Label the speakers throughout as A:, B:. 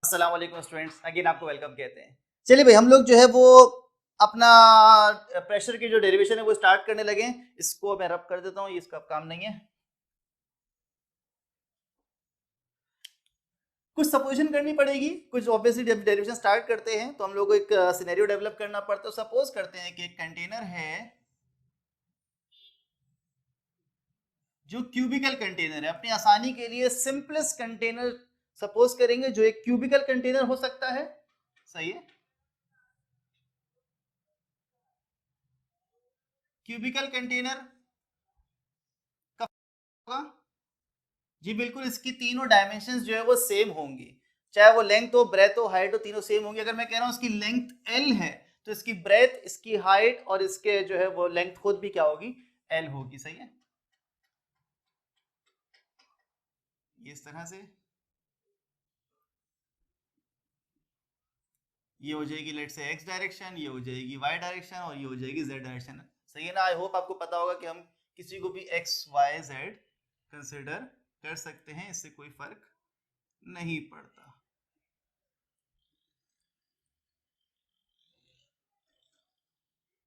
A: अस्सलाम वालेकुम students, again आपको वेलकम कहते हैं। चलिए भाई, हम लोग जो है वो अपना प्रेशर की जो डेरिवेशन है वो स्टार्ट करने लगे हैं। इसको मैं रब कर देता हूँ, ये इसका काम नहीं है। कुछ सपोजिशन करनी पड़ेगी, कुछ ऑब्वियसली जब डेरिवेशन स्टार्ट करते हैं तो हम लोग को एक सिनेरियो डेवलप करना पड़ता है। सपोज करते हैं कि एक कंटेनर है जो क्यूबिकल कंटेनर है। अपनी आसानी के लिए सिंपलेस्ट कंटेनर सपोज करेंगे जो एक क्यूबिकल कंटेनर हो सकता है। सही है, क्यूबिकल कंटेनर का होगा जी बिल्कुल। इसकी तीनों डायमेंशंस जो है वो सेम होंगी, चाहे वो लेंथ हो, ब्रेथ हो, हाइट हो, तीनों सेम होंगी। अगर मैं कह रहा हूँ इसकी लेंथ एल है तो इसकी ब्रेथ, इसकी हाइट और इसके जो है वो लेंथ खुद भी क्या होगी, एल होगी। सही है, ये इस तरह से ये हो जाएगी लेट से एक्स डायरेक्शन, ये हो जाएगी वाई डायरेक्शन और ये हो जाएगी जेड डायरेक्शन। सही है ना। आई होप आपको पता होगा कि हम किसी को भी एक्स वाई जेड कंसिडर कर सकते हैं, इससे कोई फर्क नहीं पड़ता।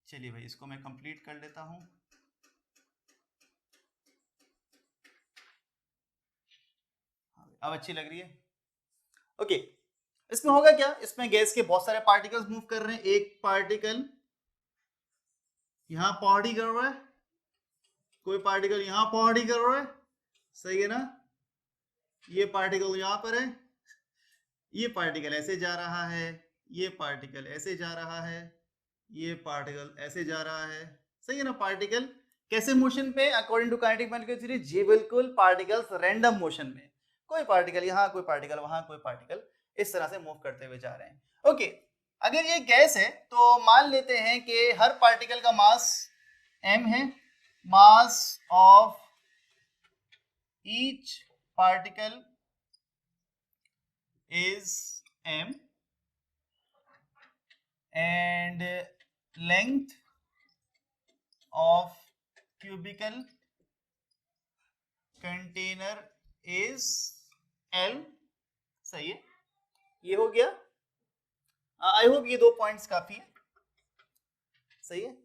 A: चलिए भाई, इसको मैं कंप्लीट कर लेता हूं। अब अच्छी लग रही है। ओके, इसमें होगा क्या, इसमें गैस के बहुत सारे पार्टिकल्स मूव कर रहे हैं। एक पार्टिकल यहां पॉडी कर रहा है, कोई पार्टिकल यहां पॉडी कर रहा है। सही है ना। ये पार्टिकल यहां पर है, ये पार्टिकल ऐसे जा रहा है, ये पार्टिकल ऐसे जा रहा है, ये पार्टिकल ऐसे जा रहा है। सही है ना। पार्टिकल कैसे मोशन पे, according to kinetic mechanical theory? जी बिल्कुल, पार्टिकल्स रैंडम मोशन में, कोई पार्टिकल यहाँ, कोई पार्टिकल वहां, कोई पार्टिकल इस तरह से मूव करते हुए जा रहे हैं। ओके, अगर ये गैस है तो मान लेते हैं कि हर पार्टिकल का मास m है। Mass of each particle is m and length of cubical container is l। सही है, ये हो गया। आई होप ये 2 पॉइंट्स काफी है। सही है।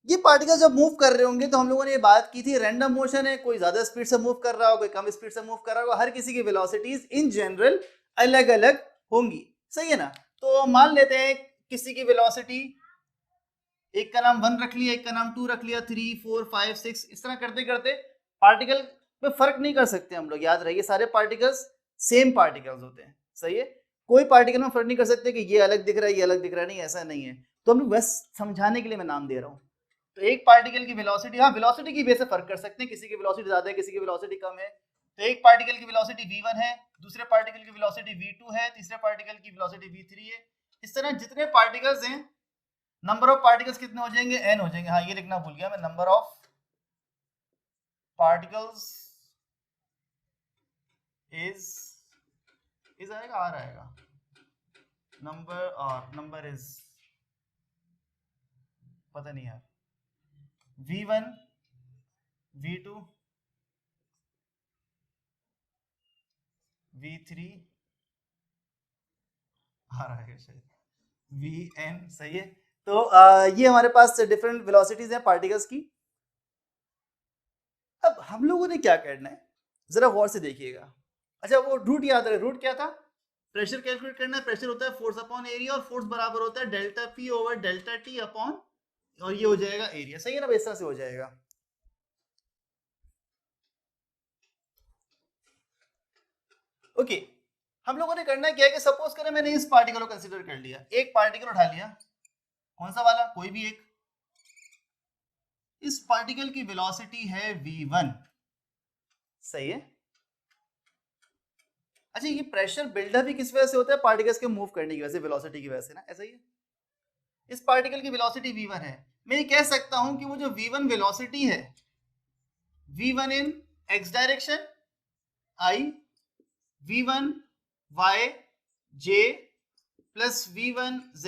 A: ये पार्टिकल जब मूव कर रहे होंगे तो हम लोगों ने ये बात की थी, रैंडम मोशन है, कोई ज्यादा स्पीड से मूव कर रहा होगा, कोई कम स्पीड से मूव कर रहा होगा, हर किसी की वेलोसिटीज इन जनरल अलग अलग होंगी। सही है ना। तो मान लेते हैं किसी की वेलोसिटी, एक का नाम 1 रख लिया, एक का नाम 2 रख लिया, 3 4 5 6, इस तरह करते करते पार्टिकल में फर्क नहीं कर सकते हम लोग। याद रहिए, सारे पार्टिकल्स सेम पार्टिकल्स होते हैं। सही है, कोई पार्टिकल में फर्क नहीं कर सकते कि ये अलग दिख रहा है, ये अलग दिख रहा है, नहीं, ऐसा नहीं है। तो हम लोग बस समझाने के लिए मैं नाम दे रहा हूँ। तो एक पार्टिकल की वेलोसिटी, हाँ वेलोसिटी की बेस से फर्क कर सकते हैं, किसी की वेलोसिटी ज्यादा है, किसी की वेलोसिटी कम है। तो एक पार्टिकल की वेलोसिटी v1 है, दूसरे पार्टिकल की वेलोसिटी v2 है, तीसरे पार्टिकल की वेलोसिटी v3 है। इस तरह जितने पार्टिकल्स हैं, नंबर ऑफ पार्टिकल्स कितने हो जाएंगे, n हो जाएंगे। हाँ, ये लिखना भूल गया मैं, नंबर ऑफ पार्टिकल्स इज आएगा, आर आएगा, नंबर और नंबर इज, पता नहीं यार, v1 v2 v3 आ रहा है शायद vn। सही है। तो ये हमारे पास डिफरेंट वेलोसिटीज हैं पार्टिकल्स की। अब हम लोगों ने क्या करना है, जरा गौर से देखिएगा। अच्छा, वो रूट याद रहे, रूट क्या था, प्रेशर कैलकुलेट करना है। प्रेशर होता है फोर्स अपॉन एरिया, और फोर्स बराबर होता है delta P over delta T upon, और ये हो जाएगा एरिया। सही है ना, इस तरह से हो जाएगा। ओके, हम लोगों ने करना क्या है कि सपोज करें मैंने इस पार्टिकल को कंसीडर कर लिया, एक पार्टिकल उठा लिया, कौन सा वाला, कोई भी एक। इस पार्टिकल की वेलोसिटी है v1। सही है। अच्छा, ये प्रेशर बिल्डअप भी किस वजह से होता है, पार्टिकल्स के मूव करने की वजह से, वेलोसिटी की वजह से ना, ऐसा ही है। इस पार्टिकल की वेलोसिटी v1 है, मैं ये कह सकता हूं कि वो जो v1 वेलोसिटी है, v1 in x direction i, v1 y j plus v1 z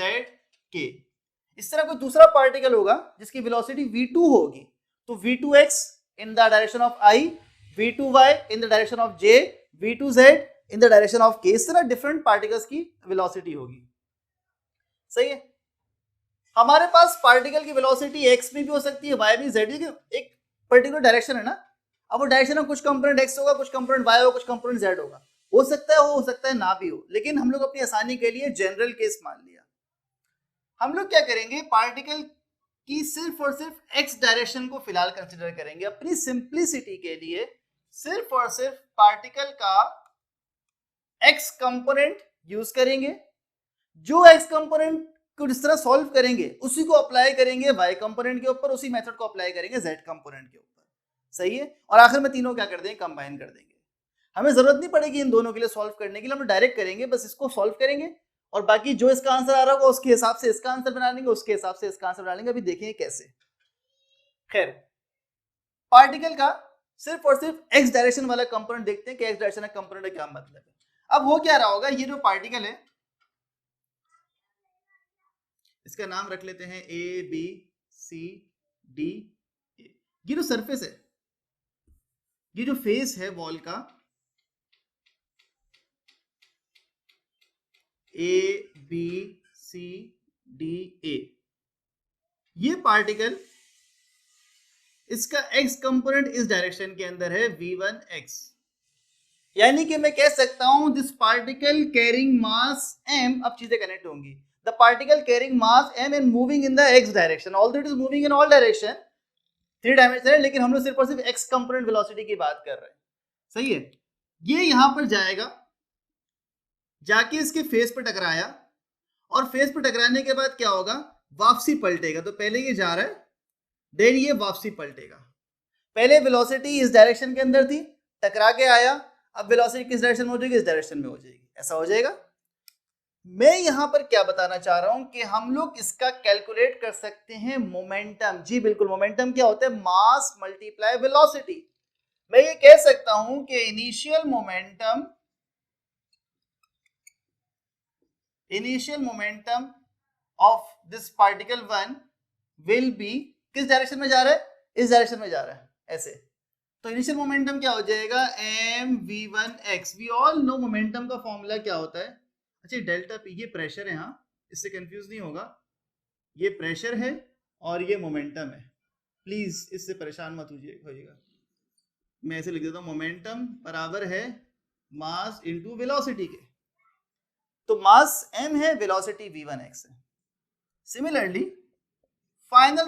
A: k। इस तरह कोई दूसरा पार्टिकल होगा जिसकी वेलोसिटी v2 होगी, तो v2x in the direction of i, v2y in the direction of j, v2z in the direction of के, इस तरह डिफरेंट पार्टिकल्स की वेलोसिटी होगी। सही है, हमारे पास पार्टिकल की वेलोसिटी एक्स में भी हो सकती है, वाई में, जेड में, एक पर्टिकुलर डायरेक्शन है ना। अब वो डायरेक्शन में कुछ कंपोनेंट एक्स होगा, कुछ कंपोनेंट वाई होगा, कुछ कंपोनेंट जेड होगा, हो सकता है ना भी हो, लेकिन हम लोग अपनी आसानी के लिए जनरल केस मान लिया। हम लोग क्या करेंगे, पार्टिकल की सिर्फ और सिर्फ एक्स डायरेक्शन को फिलहाल कंसिडर करेंगे अपनी सिंप्लिसिटी के लिए। सिर्फ और सिर्फ पार्टिकल का एक्स कंपोनेंट यूज करेंगे, जो एक्स कंपोनेंट को जिस तरह सॉल्व करेंगे उसी को अप्लाई करेंगे वाई कंपोनेंट के ऊपर, उसी मेथड को अप्लाई करेंगे जेड कंपोनेंट के ऊपर। सही है, और आखिर में तीनों क्या कर देंगे, कंबाइन कर देंगे। हमें जरूरत नहीं पड़ेगी इन दोनों के लिए सॉल्व करने के लिए, हम डायरेक्ट करेंगे, बस इसको सॉल्व करेंगे और बाकी जो इसका आंसर आ रहा होगा उसके हिसाब से इसका आंसर बना लेंगे, उसके हिसाब से इसका आंसर बना लेंगे। अभी देखेंगे कैसे। खैर, पार्टिकल का सिर्फ और सिर्फ एक्स डायरेक्शन वाला कंपोनेंट देखते हैं कि एक्स डायरेक्शन का कंपोनेंट का क्या मतलब है। अब वो क्या रहा होगा, ये जो पार्टिकल है इसका नाम रख लेते हैं A B C D A. ये जो सरफेस है, ये जो फेस है वॉल का, A B C D A, ये पार्टिकल इसका x कंपोनेंट इस डायरेक्शन के अंदर है v1x, यानी कि मैं कह सकता हूं this particle carrying mass m। अब चीजें कनेक्ट होंगी, the particle carrying mass m and moving in the x direction, although it is moving in all direction, 3 dimension है, लेकिन हम लोग सिर्फ और सिर्फ x कंपोनेंट वेलोसिटी की बात कर रहे हैं। सही है, ये यहां पर जाएगा, जाके इसके फेस पे टकराया, और फेस पे टकराने के बाद क्या होगा, वापसी पलटेगा। तो पहले ये जा रहा है, देन ये वापसी पलटेगा। पहले वेलोसिटी इस डायरेक्शन के अंदर थी, टकरा के आया, अब वेलोसिटी किस डायरेक्शन में हो जाएगी, इस डायरेक्शन में हो जाएगी। ऐसा हो जाएगा। मैं यहां पर क्या बताना चाह रहा हूं कि हम लोग इसका कैलकुलेट कर सकते हैं मोमेंटम। जी बिल्कुल, मोमेंटम क्या होता है, मास मल्टीप्लाई वेलोसिटी। मैं ये कह सकता हूं कि initial momentum of this particle 1 will be, किस डायरेक्शन में जा रहा है, इस डायरेक्शन में जा रहा है, ऐसे। तो इनिशियल मोमेंटम क्या हो जाएगा, mv1x। We all know momentum का फॉर्मूला क्या होता है। अच्छा, डेल्टा पी, ये प्रेशर है, हाँ, इससे कंफ्यूज नहीं होगा, ये प्रेशर है और ये मोमेंटम है, प्लीज इससे परेशान मत होइएगा। मैं ऐसे लिख देता हूँ, मोमेंटम बराबर है मास इंटू वेलोसिटी के। तो मास m है, वेलोसिटी v1x है। सिमिलरली फाइनल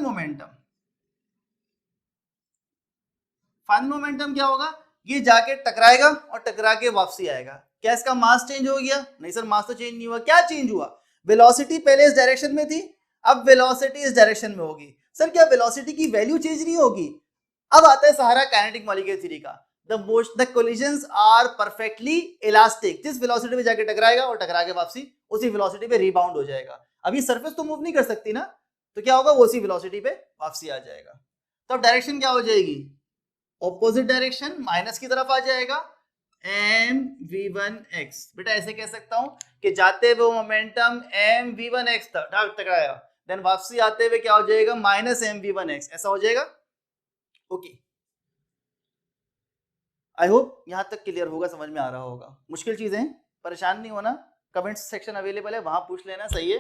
A: मोमेंटम क्या होगा, ये जाके टकराएगा और टकरा के वापसी आएगा। क्या इसका मास चेंज हो गया, नहीं सर, मास तो चेंज नहीं हुआ। क्या चेंज हुआ, वेलोसिटी पहले इस डायरेक्शन में थी, अब वेलोसिटी इस डायरेक्शन में होगी। सर क्या वेलोसिटी की वैल्यू चेंज नहीं होगी। अब आता है सहारा काइनेटिक मॉलिक्यूलर थ्योरी का, the collisions are perfectly elastic. जिस वेलोसिटी पे जाके टकराएगा और टकरा के वापसी उसी वेलोसिटी पे रिबाउंड हो जाएगा। अभी सरफेस तो मूव नहीं कर सकती ना, तो क्या होगा, वो उसी वेलोसिटी पे वापसी आ जाएगा। तो अब डायरेक्शन क्या हो जाएगी, ऑपोजिट डायरेक्शन, माइनस की तरफ आ जाएगा, mv1x। बेटा ऐसे कह सकता हूं कि जाते हुए मोमेंटम mv1x टकराया, देन वापसी आते हुए क्या हो जाएगा, माइनस mv1x, ऐसा हो जाएगा। ओके, आई होप यहां तक क्लियर होगा, समझ में आ रहा होगा। मुश्किल चीजें हैं, परेशान नहीं होना, कमेंट सेक्शन अवेलेबल है, वहां पूछ लेना। सही है,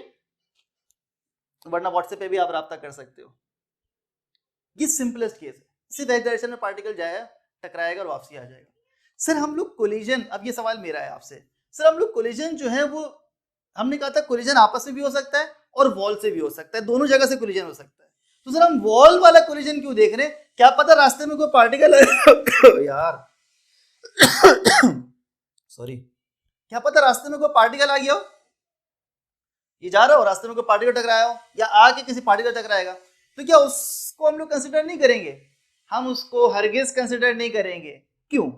A: वरना व्हाट्सएप पे भी आप राब्ता कर सकते हो। ये सिंपलेस्ट केस है, सिर्फ एक डायरेक्शन में पार्टिकल जाएगा, टकराएगा और वापसी आ जाएगा। सर हम लोग कोलिजन, अब ये सवाल मेरा है आपसे, सर हम लोग कोलिजन जो है वो, हमने कहा था कोलिजन आपस में भी हो सकता है और वॉल से भी हो सकता है, दोनों जगह से कोलिजन हो सकता है। तो सर हम वॉल वाला कोलिजन क्यों देख रहे हैं, क्या पता रास्ते में कोई पार्टिकल यार सॉरी, क्या पता रास्ते में कोई पार्टिकल आ गया हो, ये जा रहा हो, रास्ते में कोई पार्टिकल टकराया हो, या आके किसी पार्टिकल टकराएगा, तो क्या उसको हम लोग कंसिडर नहीं करेंगे, हम उसको हरगिज कंसिडर नहीं करेंगे। क्यों,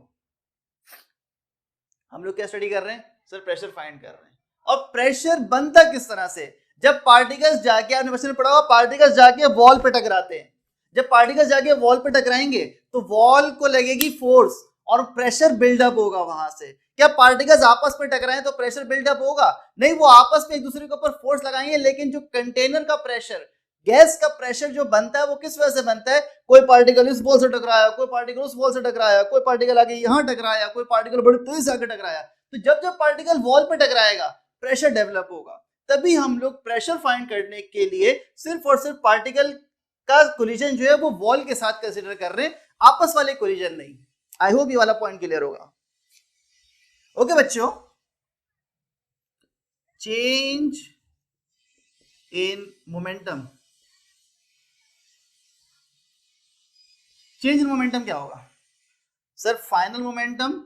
A: हम लोग क्या स्टडी कर रहे हैं, सर प्रेशर फाइंड कर रहे हैं। और प्रेशर बनता किस तरह से, जब पार्टिकल्स जाके, आपने क्वेश्चन पढ़ा होगा, पार्टिकल्स जाके वॉल पे टकराते हैं। जब पार्टिकल्स जाके वॉल पे टकराएंगे तो वॉल को लगेगी फोर्स और प्रेशर बिल्डअप होगा वहां से। क्या पार्टिकल्स आपस में टकराएं तो प्रेशर बिल्डअप होगा, नहीं, वो आपस में एक दूसरे के ऊपर फोर्स लगाएंगे, लेकिन जो कंटेनर का प्रेशर, गैस का प्रेशर जो बनता है वो किस वजह से बनता है, कोई पार्टिकल इस बॉल से टकराया, कोई पार्टिकल उस बॉल से टकराया, कोई पार्टिकल आगे यहां टकराया, कोई पार्टिकल बड़ी तेज से आगे टकराया, तो जब जब पार्टिकल वॉल पे टकराएगा प्रेशर डेवलप होगा, तभी हम लोग प्रेशर फाइंड करने के लिए सिर्फ और सिर्फ पार्टिकल का कोलिजन जो है वो वॉल के साथ कंसीडर कर रहे हैं, आपस वाले कोलिजन नहीं। आई होप ये वाला पॉइंट क्लियर होगा। ओके बच्चों, change in momentum, change in momentum क्या होगा sir? Final momentum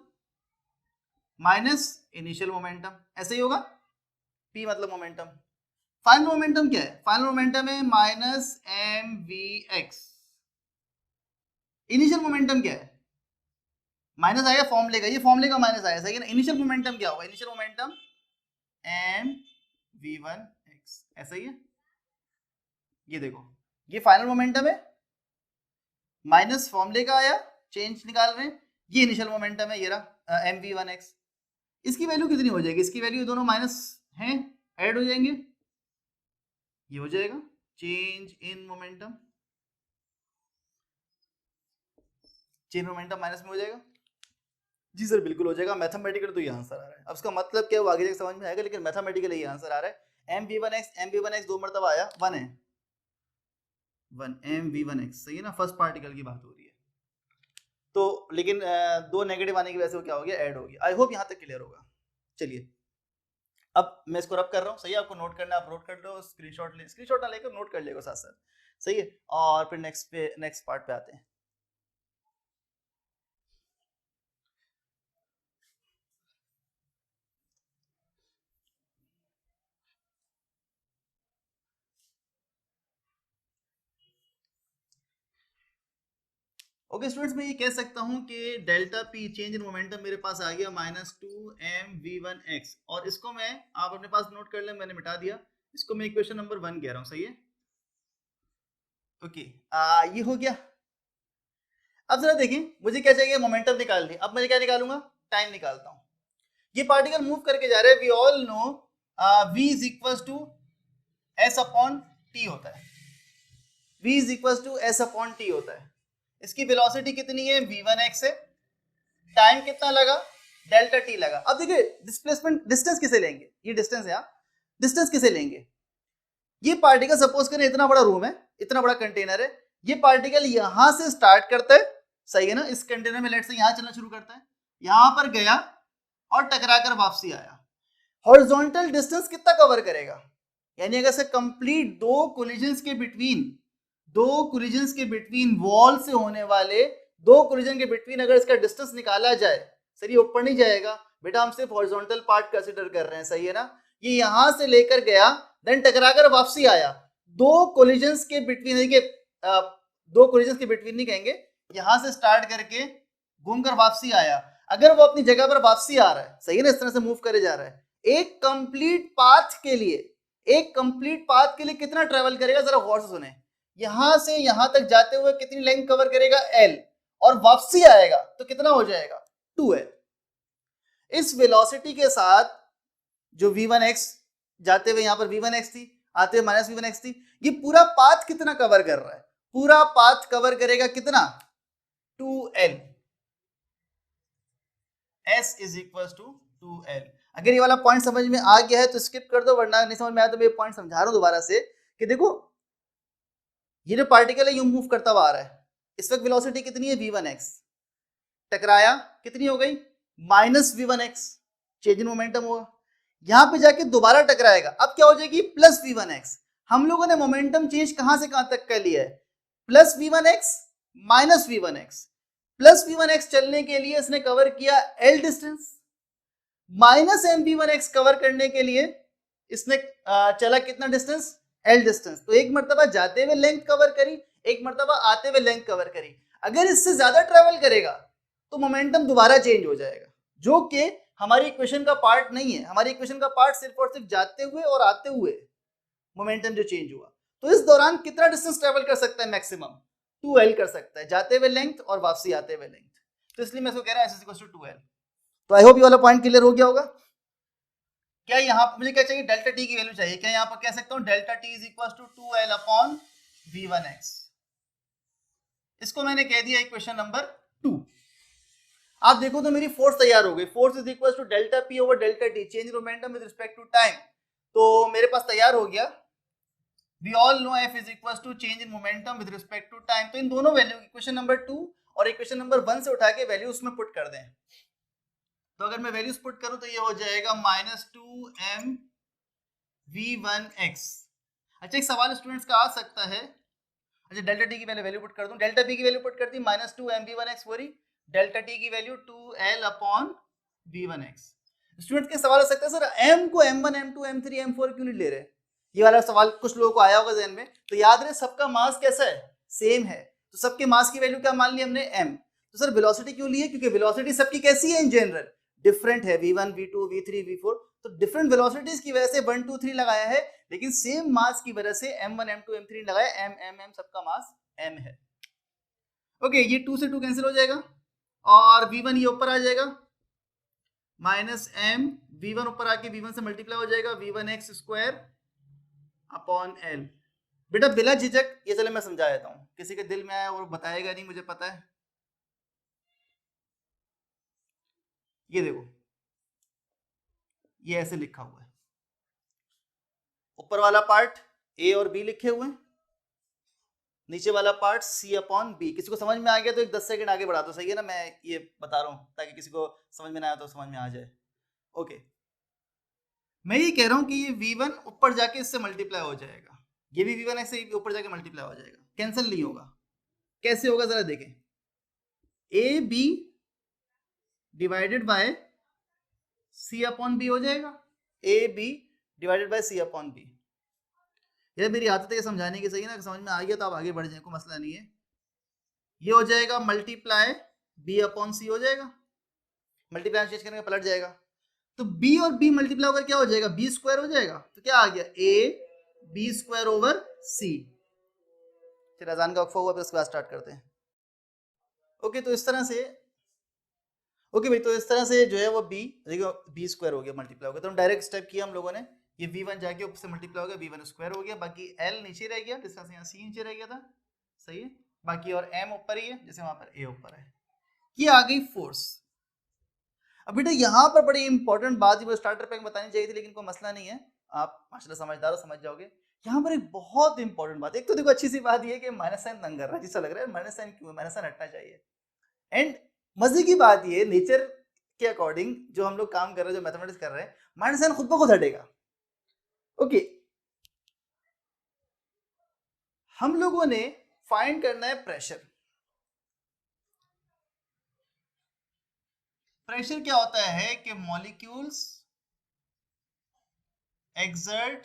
A: minus initial momentum, ऐसे ही होगा। P मतलब मोमेंटम, फाइनल मोमेंटम क्या है? फाइनल मोमेंटम है माइनस mvx। इनिशियल मोमेंटम क्या है? माइनस आएगा फॉर्मूले का, ये फॉर्मूले का माइनस आएगा, सही है ना। इनिशियल मोमेंटम क्या होगा? इनिशियल मोमेंटम mv1x, ऐसा ही है। ये देखो, ये फाइनल मोमेंटम है, माइनस फॉर्मूले का आया, चेंज निकाल रहे हैं, ये इनिशियल मोमेंटम है, ये रहा mv1x। इसकी वैल्यू कितनी हो जाएगी? इसकी वैल्यू दोनों माइनस हैं, ऐड हो जाएंगे, ये हो जाएगा change in momentum, change momentum minus में हो जाएगा। जी सर बिल्कुल हो जाएगा, मैथमेटिकल तो ये आंसर आ रहा है। अब इसका मतलब क्या है वो आगे जाके समझ में आएगा, लेकिन मैथमेटिकल ये आंसर आ रहा है। mv1x दो मरतबा आया, 1 है, 1 mv1x, सही है ना। फर्स्ट पार्टिकल की बात हो रही है, तो लेकिन दो नेगेटिव आने की वजह से वो क्या हो गया, ऐड हो गया। आई होप यहाँ तक क्लियर होगा। चलिए अब मैं इसको रब कर रहा हूँ, सही है। आपको नोट करना है, आप नोट कर लो, स्क्रीनशॉट ना लेकर नोट कर लेगा साथ साथ, सही है। और फिर नेक्स्ट पार्ट पे आते हैं। ओके स्टूडेंट्स, मैं ये कह सकता हूँ कि delta P change in momentum मेरे पास आ गया -2mv1x, और इसको मैं, आप अपने पास नोट कर लें, मैंने मिटा दिया इसको, मैं इक्वेशन नंबर 1 कह रहा हूँ, सही है। ओके ये हो गया। अब जरा देखें, मुझे क्या चाहिए? मोमेंटम निकाल ली। अब मैं क्या निकालूंगा? टाइम निकालता हूँ। ये पार्टिकल मूव करके जा रहे हैं, we all know v is equal to s upon t होता है, v is equal to s upon t होता है। इसकी वेलोसिटी कितनी है? v1x है। टाइम कितना लगा? डेल्टा t लगा। अब देखिए डिस्प्लेसमेंट, डिस्टेंस किसे लेंगे? ये डिस्टेंस है, डिस्टेंस किसे लेंगे? ये पार्टिकल सपोज करें इतना बड़ा रूम है, इतना बड़ा कंटेनर है, ये पार्टिकल यहां से स्टार्ट करता है, सही है ना। इस कंटेनर में लेट से यहां चलना शुरू करता है, यहां पर गया और टकराकर वापसी आया। हॉरिजॉन्टल डिस्टेंस कितना कवर करेगा? यानी अगर से कंप्लीट दो कोलिजन्स के बिटवीन वॉल से होने वाले दो कोलिजन के बिटवीन अगर इसका डिस्टेंस निकाला जाए, सर ये ऊपर नहीं जाएगा बेटा, हम सिर्फ हॉरिजॉन्टल पार्ट कंसीडर कर रहे हैं, सही है ना। ये यहां से लेकर गया, देन टकराकर वापसी आया, दो कोलिजन्स के बिटवीन, देखिए दो कोलिजन्स के बिटवीन नहीं कहेंगे, यहां से स्टार्ट करके घूमकर वापसी आया। अगर वो अपनी जगह पर वापसी आ रहा है, सही है ना, इस तरह से मूव करे जा रहा है, एक कंप्लीट पाथ के लिए कितना ट्रेवल करेगा? जरा गौर से सुने। यहां से यहां तक जाते हुए कितनी लेंथ कवर करेगा? l, और वापसी आएगा तो कितना हो जाएगा? 2l। इस वेलोसिटी के साथ जो v1x जाते हुए यहां पर v1x थी, आते हुए -v1x थी, ये पूरा पाथ कितना कवर कर रहा है? पूरा पाथ कवर करेगा कितना? 2l। s is equal to 2l। अगर ये वाला पॉइंट समझ में आ गया है तो स्किप कर दो, वरना नहीं समझ में आया तो मैं पॉइंट समझा रहा हूं दोबारा से कि देखो ये जो पार्टिकल है यूं मूव करता हुआ आ रहा है, इस वक्त वेलोसिटी कितनी है? v1x, टकराया कितनी हो गई? -v1x, चेंज इन मोमेंटम होगा। यहां पे जाके दोबारा टकराएगा, अब क्या हो जाएगी? +v1x। हम लोगों ने मोमेंटम चेंज कहां से कहां तक कर लिया है? +v1x -v1x। +v1x चलने के लिए इसने कवर किया l डिस्टेंस, -mv1x कवर करने के लिए इसने चला कितना डिस्टेंस? l distance. तो एक मर्तबा जाते हुए लेंथ कवर करी, एक मर्तबा आते हुए लेंथ कवर करी। अगर इससे ज्यादा ट्रेवल करेगा तो मोमेंटम दोबारा चेंज हो जाएगा, जो कि हमारी इक्वेशन का पार्ट नहीं है। हमारी इक्वेशन का पार्ट सिर्फ और सिर्फ जाते हुए और आते हुए मोमेंटम जो चेंज हुआ। तो इस दौरान कितना डिस्टेंस ट्रेवल कर सकता है? मैक्सिमम 2l कर सकता है, जाते हुए लेंथ और वापसी आते हुए लेंथ। तो इसलिए मैं इसको कह रहा हूं s इक्वल टू 2l। तो आई होप ये वाला पॉइंट क्लियर हो गया होगा। क्या यहाँ पर मुझे क्या चाहिए? डेल्टा टी की वैल्यू चाहिए। क्या यहाँ पर कह सकता हूँ delta T is equal to 2l upon v1x। इसको मैंने कह दिया इक्वेशन नंबर 2। आप देखो तो मेरी फोर्स तैयार हो गई, force is equal to delta P over delta T, change in momentum with respect to time. तो मेरे पास तैयार हो गया, we all know F is equal to change in momentum with respect to time. तो इन दोनों वैल्यू, इक्वेशन नंबर 2 और इक्वेशन नंबर 1 से उठा के वैल्यू उसमें पुट कर दें। तो अगर मैं वैल्यूज पुट करूं तो ये हो जाएगा -2m v1x। अच्छा एक सवाल स्टूडेंट्स का आ सकता है, अच्छा डेल्टा टी की वैल्यू पुट कर दूं, डेल्टा पी की वैल्यू पुट कर दी -2m v1x वरी, डेल्टा टी की value 2l upon v1x। Students के सवाल आ सकता है सर m को m1 m2 m3 m4 क्यों नहीं ले रहे, ये वाला सवाल कुछ लोगों को आया होगा ज़हन में। तो याद रहे सबका मास कैसा है, सेम है, तो सबके मास की वैल्यू क्या मान ली हमने m। तो सर वेलोसिटी क्यों ली है, क्योंकि वेलोसिटी सबकी कैसी है इन जनरल, डिफरेंट है, v1 v2 v3 v4, तो डिफरेंट वेलोसिटीज की वजह से 1 2 3 लगाया है, लेकिन सेम मास की वजह से m1 m2 m3 लगाया, m सबका मास m है। ओके ये 2 से 2 कैंसिल हो जाएगा और v1 ये ऊपर आ जाएगा -m, v1 ऊपर आके v1 से मल्टीप्लाई हो जाएगा, v1x स्क्वायर अपॉन l। बेटा बिना झिझक ये चले मैं समझा देता हूँ, किसी के दिल में आया और बताएगा नहीं, मुझे पता है। ये देखो ये ऐसे लिखा हुआ है, ऊपर वाला पार्ट a और b लिखे हुए हैं, नीचे वाला पार्ट c अपॉन b। किसी को समझ में आ गया तो एक 10 सेकंड आगे बढ़ा दो, सही है ना, मैं ये बता रहा हूँ ताकि किसी को समझ में ना आया तो समझ में आ जाए। ओके मैं ये कह रहा हूँ कि ये v1 ऊपर जाके इससे मल्टीप्लाई हो जाएगा, ये भी v1 ऐसे ऊपर जाके मल्टीप्लाई हो जाएगा, कैंसिल नहीं होगा। कैसे होगा जरा देखें, A B divided by C upon B हो जाएगा, A B divided by C upon B. ये मेरी आदत है समझाने की, सही ना, समझ में आ गया तो आप आगे बढ़ जाए, कोई मसला नहीं है। ये हो जाएगा मल्टीप्लाई बी अपॉन सी हो जाएगा, मल्टीप्लाई चेंज करने का पलट जाएगा, तो b और b मल्टीप्लाई होकर क्या हो जाएगा, b स्क्वायर हो जाएगा। तो क्या आ गया, a b square over c। फिर अजान का वक्फा हुआ, फिर उसके बाद स्टार्ट करते हैं। ओके तो इस तरह से, ओके भाई, तो इस तरह से जो है वो b देखो b स्क्वायर हो गया, मल्टीप्लाई हो गया। तो डायरेक्ट स्टेप किया हम लोगों ने, ये v1 जाके ऊपर से मल्टीप्लाई हो गया, v1 स्क्वायर हो गया, बाकी l नीचे रह गया, डिस्टेंस यहाँ c नीचे रह गया था, सही है, बाकी और m ऊपर ही है, जैसे वहां पर a ऊपर है। ये आ गई फोर्स। अब बेटा यहाँ पर बड़ी इंपॉर्टेंट बात है, वो स्टार्टर पे बतानी चाहिए थी, लेकिन कोई मसला नहीं है, आप माशाल्लाह समझदार हो, समझ जाओगे। यहाँ पर एक बहुत इंपॉर्टेंट बात, एक तो देखो अच्छी सी बात ये कि माइनस साइन तंग कर रहा है, जिससा लग रहा है माइनस साइन क्यों है, माइनस साइन हटना चाहिए। एंड मजे की बात ये, नेचर के अकॉर्डिंग जो हम लोग काम कर रहे हैं, जो मैथमेटिक्स कर रहे हैं, माइनस साइन खुद ब खुद हटेगा। ओके हम लोगों ने फाइंड करना है प्रेशर। प्रेशर क्या होता है कि molecules exert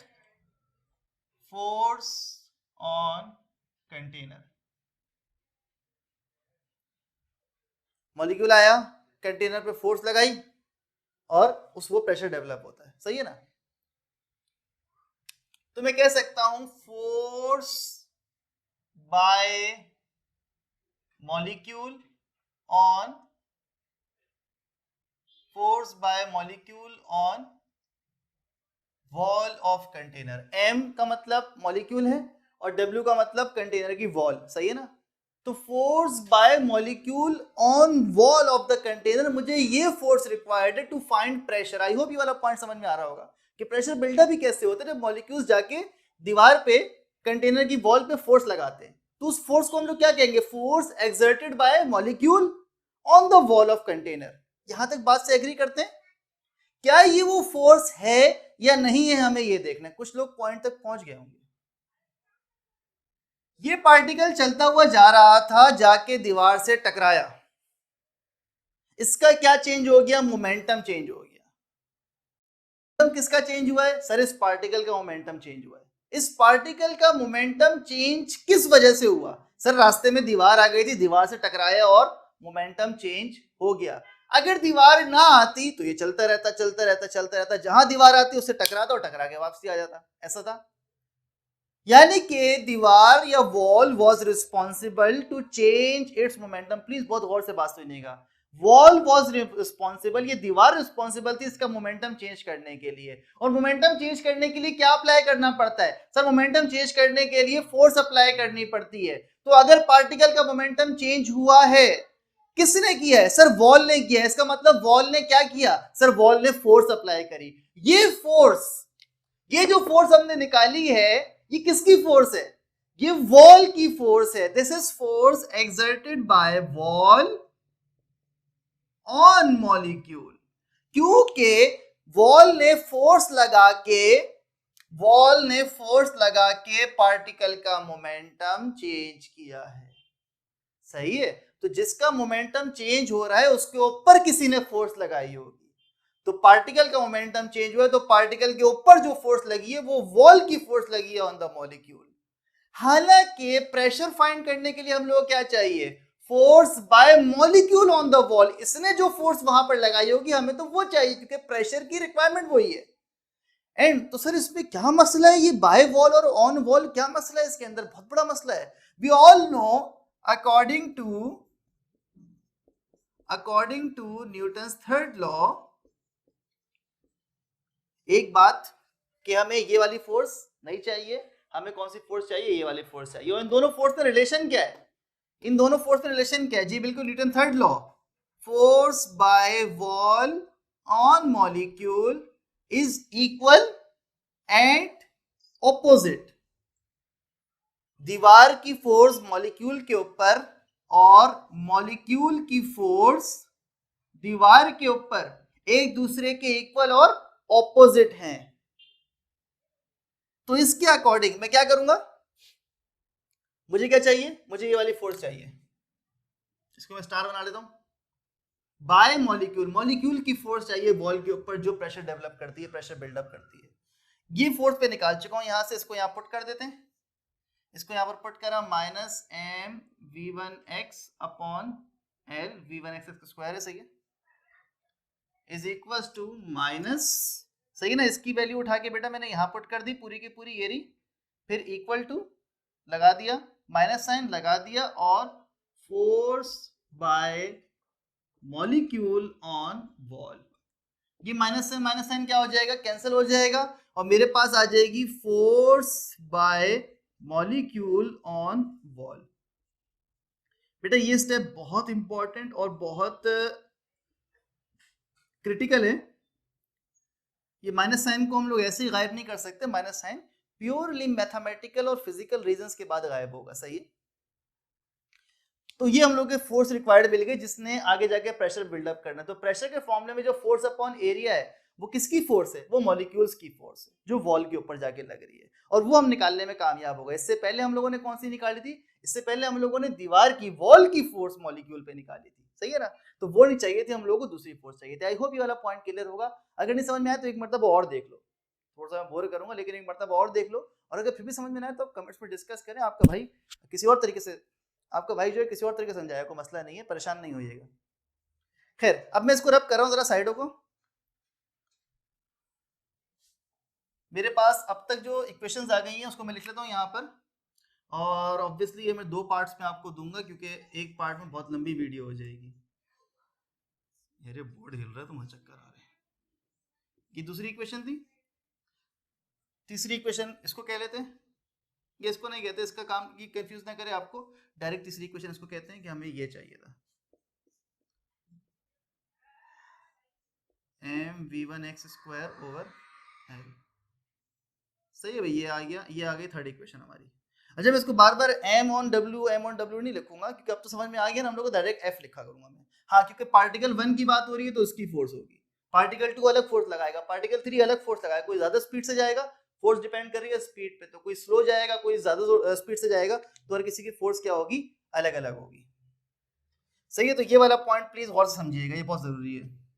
A: force on container। Molecule आया, कंटेनर पे फोर्स लगाई और उस वो प्रेशर डेवलप होता है, सही है ना। तो मैं कह सकता हूं force by molecule on, force by molecule on wall of container. m का मतलब मॉलिक्यूल है और w का मतलब कंटेनर की वॉल, सही है ना। तो force by molecule on wall of the container, मुझे ये फोर्स रिक्वायर्ड है to find pressure. I hope ये वाला पॉइंट समझ में आ रहा होगा कि प्रेशर बिल्डअप ही कैसे होता है, जब मॉलिक्यूल्स जाके दीवार पे कंटेनर की वॉल पे फोर्स लगाते हैं। तो उस फोर्स को हम लोग क्या कहेंगे, force exerted by molecule on the wall of container. यहां तक बात से एग्री करते हैं, क्या ये वो फोर्स है या नहीं है, हमें ये देखना है। कुछ लोग पॉइंट तक पहुंच गए होंगे। ये पार्टिकल चलता हुआ जा रहा था, जाके दीवार से टकराया, इसका क्या चेंज हो गया, मोमेंटम चेंज हो गया। किसका चेंज हुआ है सर, इस पार्टिकल का मोमेंटम चेंज हुआ है। इस पार्टिकल का मोमेंटम चेंज किस वजह से हुआ, सर रास्ते में दीवार आ गई थी, दीवार से टकराया और मोमेंटम चेंज हो गया। अगर दीवार ना आती तो ये चलता रहता चलता रहता चलता रहता, जहां दीवार आती उससे टकराता और टकरा के वापसी आ जाता, ऐसा था। यानी कि दीवार या wall was responsible to change its momentum. Please बहुत गौर से बात सुनिएगा, वॉल वाज रिस्पॉन्सिबल, ये दीवार रिस्पॉन्सिबल थी इसका मोमेंटम चेंज करने के लिए। और मोमेंटम चेंज करने के लिए क्या अप्लाई करना पड़ता है सर, मोमेंटम चेंज करने के लिए फोर्स अप्लाई करनी पड़ती है। तो अगर पार्टिकल का मोमेंटम चेंज हुआ है, किसने किया है? सर वॉल ने किया है। इसका मतलब वॉल ने क्या किया? सर वॉल ने फोर्स अप्लाई करी। ये फोर्स, ये जो फोर्स हमने निकाली है, ये किसकी फोर्स है? ये वॉल की फोर्स है। This is force exerted by wall on molecule. क्योंकि वॉल ने फोर्स लगा के पार्टिकल का मोमेंटम चेंज किया है। सही है? तो जिसका मोमेंटम चेंज हो रहा है उसके ऊपर किसी ने फोर्स लगाई होगी। तो पार्टिकल का मोमेंटम चेंज हुआ है, तो पार्टिकल के ऊपर जो फोर्स लगी है वो वॉल की फोर्स लगी है ऑन द मॉलिक्यूल। हालांकि प्रेशर फाइंड करने के लिए हम लोग क्या चाहिए? Force by molecule on the wall. इसने जो फोर्स वहां पर लगाई होगी हमें तो वो चाहिए, क्योंकि प्रेशर की रिक्वायरमेंट वही है। एंड तो सर इसमें क्या मसला है? ये बाय वॉल और ऑन वॉल क्या मसला है? इसके अंदर बहुत बड़ा मसला है। We all know according to Newton's third law, एक बात कि हमें ये वाली फोर्स नहीं चाहिए, हमें कौन सी फोर्स चाहिए? ये वाली फोर्स चाहिए। और इन दोनों फोर्स में रिलेशन क्या है? जी बिल्कुल, Newton third law, force by wall on molecule is equal and opposite. दीवार की फोर्स मॉलिक्यूल के ऊपर और मॉलिक्यूल की फोर्स दीवार के ऊपर एक दूसरे के इक्वल और ऑपोजिट हैं। तो इसके अकॉर्डिंग मैं क्या करूंगा? मुझे क्या चाहिए? मुझे ये वाली फोर्स चाहिए। इसको मैं स्टार बना लेता हूं। बाय मॉलिक्यूल की फोर्स चाहिए वॉल के ऊपर, जो प्रेशर डेवलप करती है, प्रेशर बिल्डअप करती है। ये फोर्स पे निकाल चुका हूं यहां से। इसको यहां पुट कर देते हैं। इसको यहां पर पुट करा, minus M v1x upon L, v1x का स्क्वायर है, सही है, इज इक्वल टू माइनस, सही है ना, इसकी वैल्यू उठा के बेटा मैंने यहां पुट कर दी पूरी की पूरी, ये रही, फिर इक्वल टू लगा दिया, माइनस साइन लगा दिया, और force by molecule on wall. ये माइनस साइन क्या हो जाएगा? कैंसिल हो जाएगा, और मेरे पास आ जाएगी force by molecule on wall. बेटा ये स्टेप बहुत इंपॉर्टेंट और बहुत क्रिटिकल है। ये माइनस साइन को हम लोग ऐसे ही गायब नहीं कर सकते। माइनस साइन प्योरली मैथमेटिकल और फिजिकल रीजंस के बाद गायब होगा, सही है। तो ये हम लोग के फोर्स रिक्वायर्ड मिल गई, जिसने आगे जाके प्रेशर बिल्डअप करना है। तो प्रेशर के फॉर्मूले में जो फोर्स अपॉन एरिया है वो किसकी फोर्स है? वो मॉलिक्यूल्स की फोर्स है, जो वॉल के ऊपर जाके लग रही है, और वो हम निकालने में कामयाब हो गए। इससे पहले हम लोगों ने कौन सी निकाली थी? इससे पहले हम लोगों ने दीवार की, वॉल की फोर्स मॉलिक्यूल पे निकाली थी, सही है ना। तो वो नहीं चाहिए थी, हम लोगों को दूसरी फोर्स चाहिए थी। आई होप ये वाला पॉइंट क्लियर होगा। अगर नहीं समझ में आया तो एक मरतबा और देख लो, थोड़ा सा मैं बोर करूंगा, लेकिन एक मरतबा और देख लो, और अगर फिर भी समझ में ना आए तो कमेंट्स में डिस्कस करें। आपका भाई किसी और तरीके से, आपका भाई जो है किसी और तरीके से समझाएगा, कोई मसला नहीं है, परेशान नहीं होइएगा। खैर, अब मैं इसको रब कर रहा हूं जरा साइडों को। मेरे पास अब तक जो इक्वेशंस आ गई हैं उसको मैं लिख लेता हूं यहाँ पर, और ऑब्वियसली ये मैं दो पार्ट्स में आपको दूंगा, क्योंकि एक पार्ट में बहुत लंबी वीडियो हो जाएगी। मेरे बोर्ड हिल रहा है तो मुझे चक्कर आ रहे हैं। ये दूसरी इक्वेशन थी। तीसरी इक्वेशन इसको कह लेते हैं, ये इसको नहीं कहते, इसका काम की कंफ्यूज ना करे आपको, डायरेक्ट तीसरी इक्वेशन इसको कहते हैं कि हमें ये चाहिए था, mv1x स्क्वायर ओवर एल। सही है भाई, ये आ गया, ये आ गई थर्ड इक्वेशन हमारी। अच्छा, मैं इसको बार बार m ऑन w नहीं लिखूंगा, क्योंकि अब तो समझ में आ गया ना हम लोग को, डायरेक्ट f लिखा करूंगा मैं। हाँ, क्योंकि पार्टिकल 1 की बात हो रही है तो उसकी फोर्स होगी, पार्टिकल 2 अलग फोर्स लगाएगा, पार्टिकल 3 अलग फोर्स लगाएगा। कोई ज्यादा स्पीड से जाएगा, फोर्स डिपेंड कर रही है स्पीड पे, तो कोई स्लो जाएगा, कोई ज्यादा स्पीड से जाएगा, तो हर किसी की फोर्स क्या होगी? अलग अलग होगी, सही है। तो ये वाला पॉइंट प्लीज गौर से समझिएगा, ये बहुत जरूरी है।